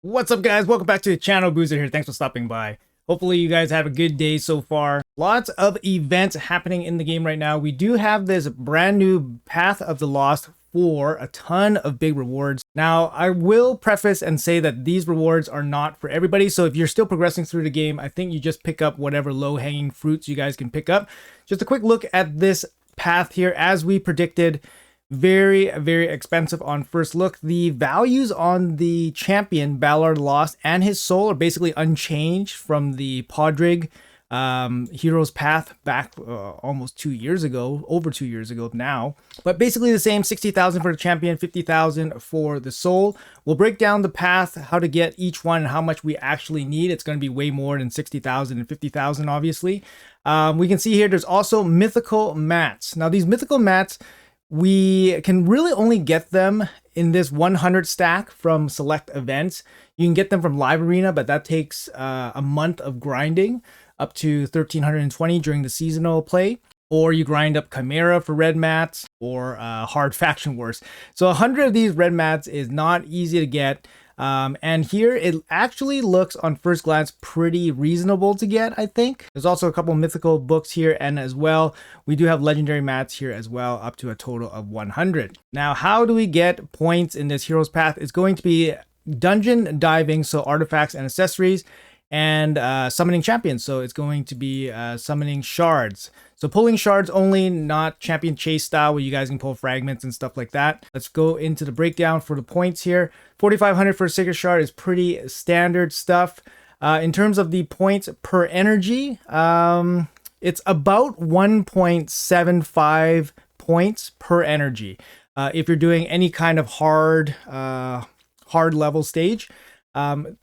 What's up, guys? Welcome back to the channel. Boozer here. Thanks for stopping by. Hopefully you guys have a good day so far. Lots of events happening in the game right now. We do have this brand new Path of the Lost for a ton of big rewards. Now, I will preface and say that these rewards are not for everybody. So if you're still progressing through the game, I think you just pick up whatever low-hanging fruits you guys can pick up. Just a quick look at this path here. As we predicted, very expensive on first look. The values on the champion Balar Lost and his soul are basically unchanged from the Podrig Hero's Path back almost 2 years ago, over 2 years ago now. But basically the same, 60,000 for the champion, 50,000 for the soul. We'll break down the path, how to get each one, and how much we actually need. It's going to be way more than 60,000 and 50,000, obviously. We can see here there's also mythical mats. Now these mythical mats, we can really only get them in this 100 stack from select events. You can get them from Live Arena, but that takes a month of grinding up to 1320 during the seasonal play. Or you grind up Chimera for red mats or hard faction wars. So 100 of these red mats is not easy to get. And here it actually looks on first glance pretty reasonable to get, I think. There's also a couple mythical books here, and as well, we do have legendary mats here as well, up to a total of 100. Now, how do we get points in this hero's path? It's going to be dungeon diving, so artifacts and accessories, and summoning champions. So it's going to be summoning shards. So pulling shards only, not champion chase style where you guys can pull fragments and stuff like that. Let's go into the breakdown for the points here. 4,500 for a sacred shard is pretty standard stuff. In terms of the points per energy, it's about 1.75 points per energy. If you're doing any kind of hard level stage.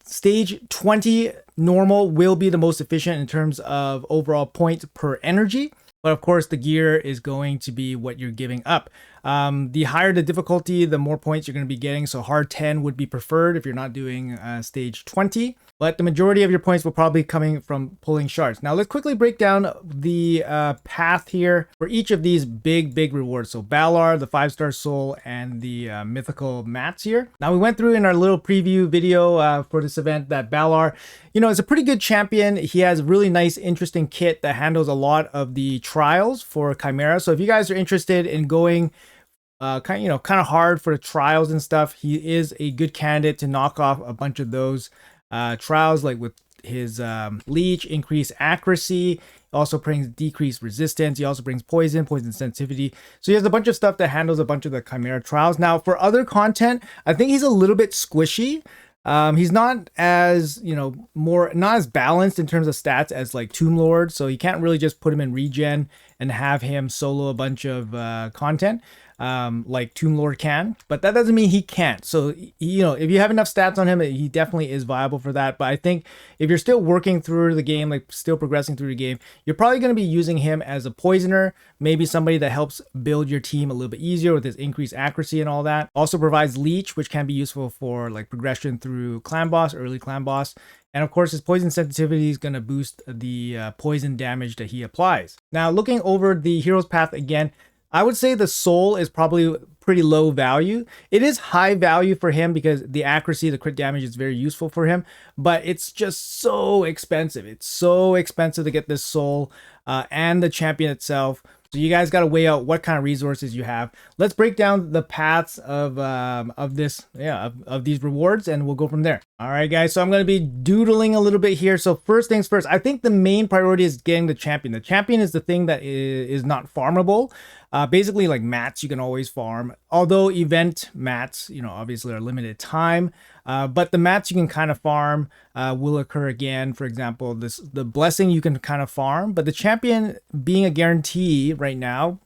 Stage 20 normal will be the most efficient in terms of overall points per energy. But of course, the gear is going to be what you're giving up. The higher the difficulty, the more points you're going to be getting. So hard 10 would be preferred if you're not doing stage 20. But the majority of your points will probably be coming from pulling shards. Now let's quickly break down the path here for each of these big rewards. So Balar, the 5-star soul, and the mythical mats here. Now we went through in our little preview video for this event that Balar, you know, is a pretty good champion. He has a really nice, interesting kit that handles a lot of the trials for Chimera. So if you guys are interested in going kind of hard for the trials and stuff, he is a good candidate to knock off a bunch of those trials, like with his leech, increased accuracy. He also brings decreased resistance. He also brings poison sensitivity. So he has a bunch of stuff that handles a bunch of the Chimera trials. Now for other content, I think he's a little bit squishy. He's not as, not as balanced in terms of stats as like Tomb Lord. So you can't really just put him in regen and have him solo a bunch of content. Like Tomb Lord can, but that doesn't mean he can't. So, if you have enough stats on him, he definitely is viable for that. But I think if you're still working through the game, like still progressing through the game, you're probably going to be using him as a poisoner, maybe somebody that helps build your team a little bit easier with his increased accuracy and all that. Also provides leech, which can be useful for like progression through clan boss, early clan boss. And of course, his poison sensitivity is going to boost the poison damage that he applies. Now, looking over the hero's path again, I would say the soul is probably pretty low value. It is high value for him because the accuracy, the crit damage is very useful for him, but it's just so expensive. It's so expensive to get this soul and the champion itself. So you guys got to weigh out what kind of resources you have. Let's break down the paths of these rewards, and we'll go from there. All right, guys. So I'm going to be doodling a little bit here. So first things first, I think the main priority is getting the champion. The champion is the thing that is not farmable. Basically, like mats, you can always farm. Although event mats, obviously are limited time. But the mats you can kind of farm will occur again. For example, the blessing you can kind of farm, but the champion being a guarantee right now,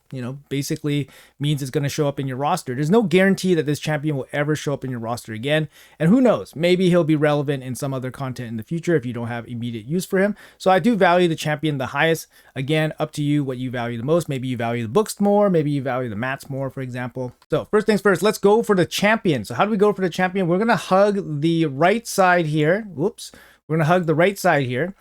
basically means it's going to show up in your roster. There's no guarantee that this champion will ever show up in your roster again. And who knows, maybe he'll be relevant in some other content in the future if you don't have immediate use for him. So I do value the champion the highest. Again, up to you what you value the most. Maybe you value the books more. Maybe you value the mats more, for example. So first things first, let's go for the champion. So how do we go for the champion? We're going to hug the right side here. Whoops. We're going to hug the right side here.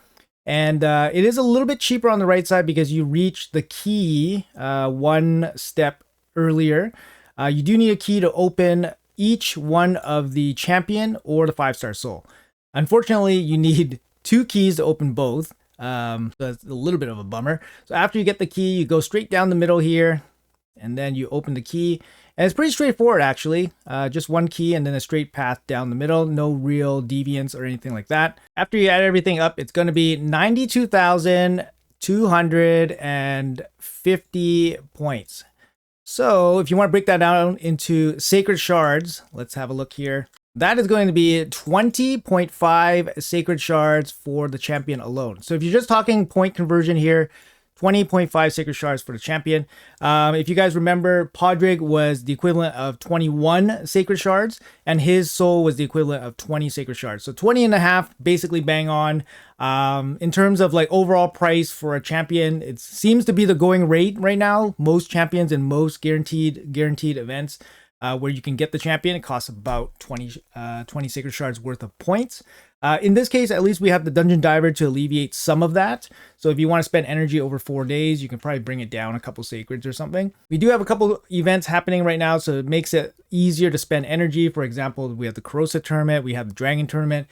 And it is a little bit cheaper on the right side because you reach the key one step earlier. You do need a key to open each one of the champion or the 5-star soul. Unfortunately, you need 2 keys to open both. So that's a little bit of a bummer. So after you get the key, you go straight down the middle here, and then you open the key. And it's pretty straightforward, actually. Just 1 key and then a straight path down the middle. No real deviance or anything like that. After you add everything up, it's going to be 92,250 points. So if you want to break that down into sacred shards, let's have a look here. That is going to be 20.5 sacred shards for the champion alone. So if you're just talking point conversion here, 20.5 sacred shards for the champion. If you guys remember, Podrick was the equivalent of 21 sacred shards, and his soul was the equivalent of 20 sacred shards. So 20 and a half, basically bang on. In terms of like overall price for a champion, it seems to be the going rate right now. Most champions and most guaranteed events where you can get the champion, it costs about 20 sacred shards worth of points. In this case, at least we have the Dungeon Diver to alleviate some of that. So if you want to spend energy over 4 days, you can probably bring it down a couple sacreds or something. We do have a couple events happening right now, so it makes it easier to spend energy. For example, we have the Corrosive Tournament, we have the Dragon Tournament,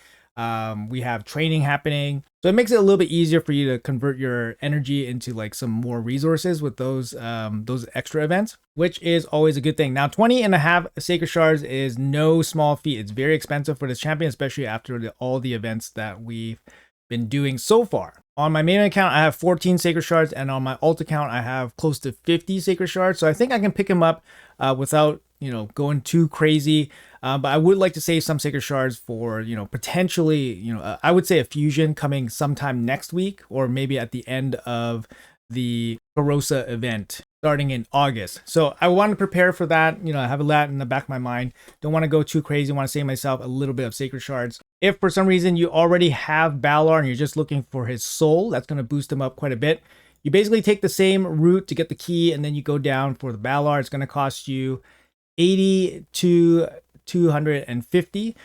we have training happening. So it makes it a little bit easier for you to convert your energy into like some more resources with those extra events, which is always a good thing. Now, 20 and a half sacred shards is no small feat. It's very expensive for this champion, especially after all the events that we've been doing so far. On my main account, I have 14 sacred shards, and on my alt account, I have close to 50 sacred shards. So I think I can pick him up without, going too crazy. But I would like to save some sacred shards for, potentially, I would say a fusion coming sometime next week, or maybe at the end of the Corrosa event starting in August. So I want to prepare for that. I have a lot in the back of my mind. Don't want to go too crazy. I want to save myself a little bit of sacred shards. If for some reason you already have Balar and you're just looking for his soul, that's going to boost him up quite a bit. You basically take the same route to get the key, and then you go down for the Balar. It's going to cost you 80 to 250,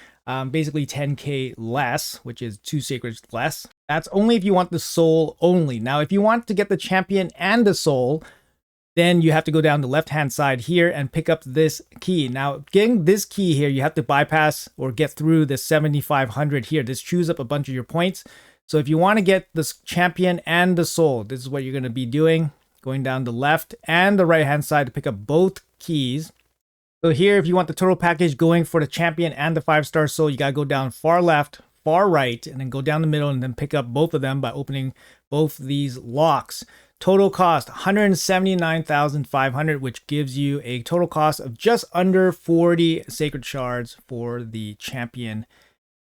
basically 10k less, which is 2 sacreds less. That's only if you want the soul only. Now, if you want to get the champion and the soul, then you have to go down the left-hand side here and pick up this key. Now, getting this key here, you have to bypass or get through the 7,500 here. This chews up a bunch of your points. So if you want to get this champion and the soul, this is what you're going to be doing, going down the left and the right-hand side to pick up both keys. So here, if you want the total package going for the champion and the 5-star soul, you got to go down far left, far right, and then go down the middle and then pick up both of them by opening both these locks. Total cost 179,500, which gives you a total cost of just under 40 sacred shards for the champion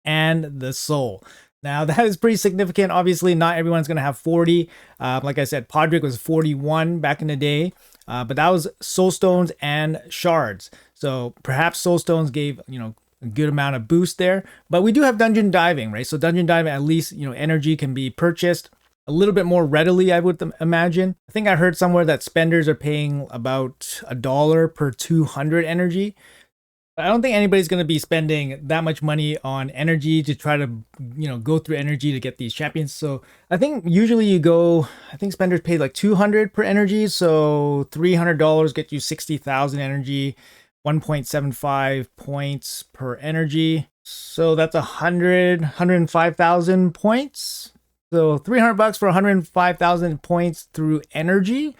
and the soul. Now, that is pretty significant. Obviously, not everyone's going to have 40. Like I said, Podrick was 41 back in the day, but that was soul stones and shards. So perhaps soul stones gave, a good amount of boost there. But we do have dungeon diving, right? So dungeon diving, at least, energy can be purchased a little bit more readily, I would imagine. I think I heard somewhere that spenders are paying about $1 per 200 energy. I don't think anybody's going to be spending that much money on energy to try to, go through energy to get these champions. So I think usually I think spenders pay like 200 per energy. So $300 get you 60,000 energy, 1.75 points per energy. So that's 105,000 points. So $300 for 105,000 points through energy.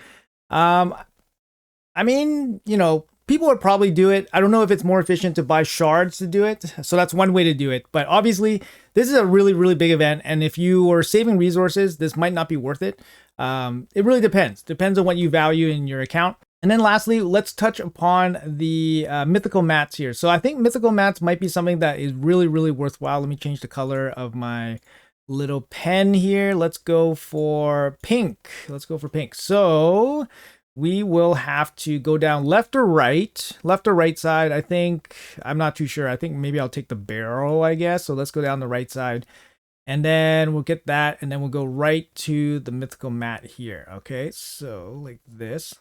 People would probably do it. I don't know if it's more efficient to buy shards to do it. So that's one way to do it. But obviously, this is a really, really big event. And if you are saving resources, this might not be worth it. It really depends. Depends on what you value in your account. And then lastly, let's touch upon the mythical mats here. So I think mythical mats might be something that is really, really worthwhile. Let me change the color of my little pen here. Let's go for pink. So we will have to go down left or right side. I'm not too sure. I think maybe I'll take the barrel, I guess. So let's go down the right side, and then we'll get that, and then we'll go right to the mythical mat here. Okay, so like this.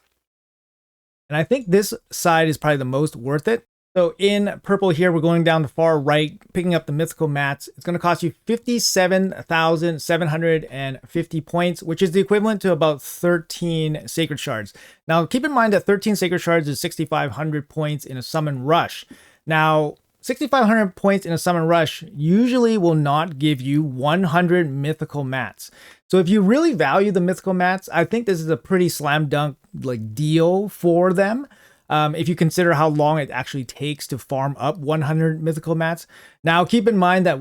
And I think this side is probably the most worth it. So in purple here, we're going down the far right, picking up the mythical mats. It's going to cost you 57,750 points, which is the equivalent to about 13 sacred shards. Now, keep in mind that 13 sacred shards is 6,500 points in a summon rush. Now, 6,500 points in a summon rush usually will not give you 100 mythical mats. So if you really value the mythical mats, I think this is a pretty slam dunk like deal for them. If you consider how long it actually takes to farm up 100 mythical mats. Now, keep in mind that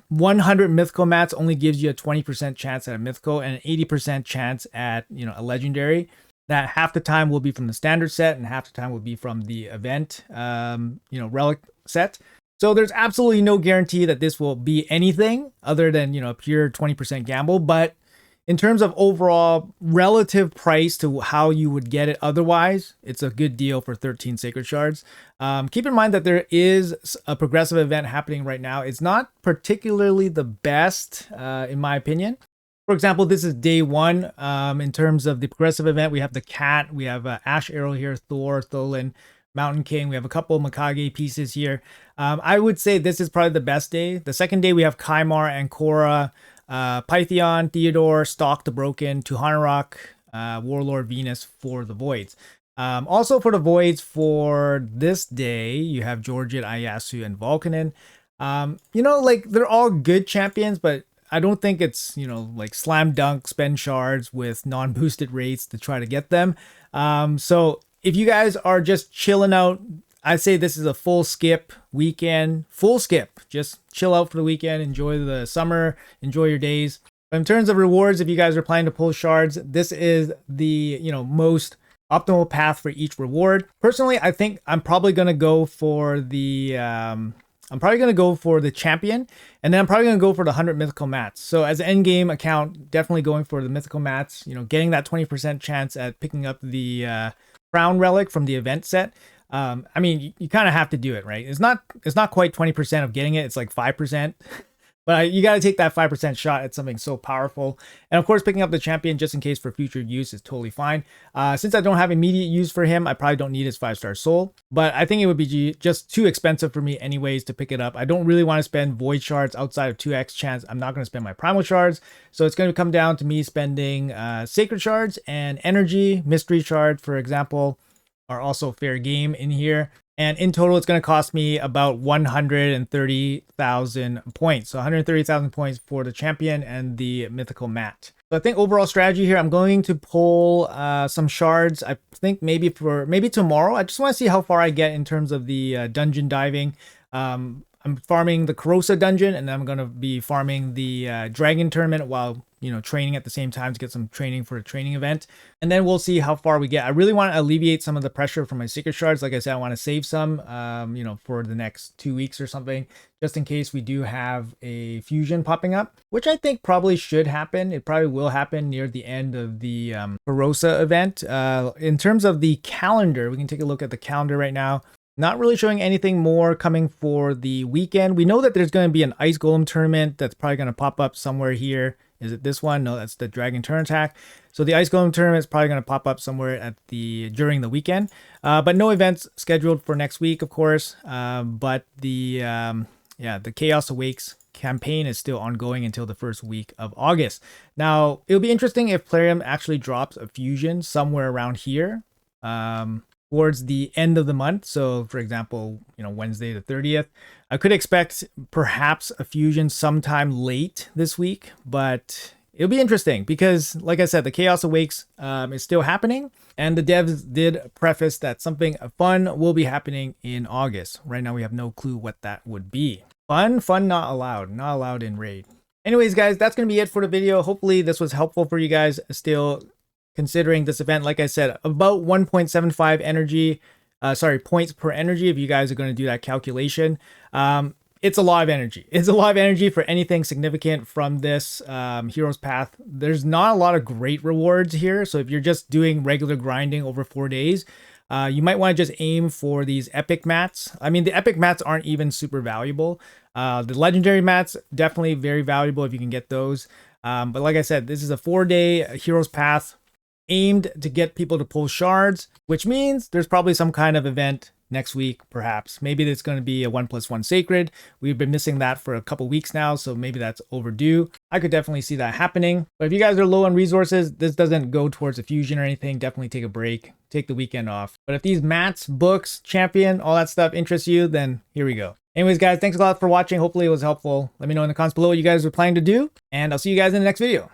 100 mythical mats only gives you a 20% chance at a mythical and an 80% chance at, a legendary. That half the time will be from the standard set and half the time will be from the event, relic set. So there's absolutely no guarantee that this will be anything other than, a pure 20% gamble. But in terms of overall relative price to how you would get it otherwise, it's a good deal for 13 Sacred Shards. Keep in mind that there is a progressive event happening right now. It's not particularly the best, in my opinion. For example, this is day one. In terms of the progressive event, we have the Cat, we have Ash Arrow here, Thor, Tholin, Mountain King. We have a couple of Mikage pieces here. I would say this is probably the best day. The second day, we have Kaimar and Korra, Pythion, Theodore, Stalk the Broken, Tuhanarok, Warlord Venus for the Voids. Also for the Voids for this day, you have Georgette, Ieyasu, and Volcanon. They're all good champions, but I don't think it's, slam dunk, spend shards with non-boosted rates to try to get them. So if you guys are just chilling out, I'd say this is a full skip weekend, just chill out for the weekend, enjoy the summer, enjoy your days. But in terms of rewards, if you guys are planning to pull shards, this is the, most optimal path for each reward. Personally, I think I'm probably going to go for the, champion, and then I'm probably going to go for the 100 mythical mats. So as an end game account, definitely going for the mythical mats, getting that 20% chance at picking up the crown relic from the event set. You kind of have to do it, right? It's not quite 20% of getting it. It's like 5%. But you got to take that 5% shot at something so powerful. And of course, picking up the champion just in case for future use is totally fine. Since I don't have immediate use for him, I probably don't need his 5-star soul. But I think it would be just too expensive for me anyways to pick it up. I don't really want to spend void shards outside of 2x chance. I'm not going to spend my primal shards. So it's going to come down to me spending sacred shards and energy. Mystery shards, for example, are also fair game in here. And in total, it's going to cost me about 130,000 points. So 130,000 points for the champion and the mythical mat. So I think overall strategy here, I'm going to pull some shards. I think maybe tomorrow. I just want to see how far I get in terms of the dungeon diving. I'm farming the Karosa dungeon, and then I'm going to be farming the dragon tournament while, training at the same time to get some training for a training event. And then we'll see how far we get. I really want to alleviate some of the pressure from my secret shards. Like I said, I want to save some, for the next 2 weeks or something, just in case we do have a fusion popping up, which I think probably should happen. It probably will happen near the end of the Karosa event. In terms of the calendar, we can take a look at the calendar right now. Not really showing anything more coming for the weekend. We know that there's going to be an Ice Golem tournament that's probably going to pop up somewhere here. Is it this one? No, that's the Dragon Turn Attack. So the Ice Golem tournament is probably going to pop up somewhere during the weekend. But no events scheduled for next week, of course. But the Chaos Awakes campaign is still ongoing until the first week of August. Now, it'll be interesting if Plarium actually drops a fusion somewhere around here. Towards the end of the month. So for example, Wednesday the 30th, I could expect perhaps a fusion sometime late this week, but it'll be interesting because like I said, the Chaos Awakes is still happening, and the devs did preface that something fun will be happening in August. Right now we have no clue what that would be. Fun not allowed in raid. Anyways, guys, that's going to be it for the video. Hopefully this was helpful for you guys still considering this event. Like I said, about 1.75 points per energy if you guys are going to do that calculation. It's a lot of energy. It's a lot of energy for anything significant from this Hero's Path. There's not a lot of great rewards here. So if you're just doing regular grinding over 4 days, you might want to just aim for these epic mats. I mean, the epic mats aren't even super valuable. The legendary mats, definitely very valuable if you can get those. But like I said, this is a 4-day Hero's Path aimed to get people to pull shards, which means there's probably some kind of event next week, perhaps. Maybe it's going to be a 1+1 sacred. We've been missing that for a couple weeks now, so maybe that's overdue. I could definitely see that happening. But if you guys are low on resources, this doesn't go towards a fusion or anything. Definitely take a break, take the weekend off. But if these mats, books, champion, all that stuff interests you, then here we go. Anyways, guys, thanks a lot for watching. Hopefully it was helpful. Let me know in the comments below what you guys are planning to do, and I'll see you guys in the next video.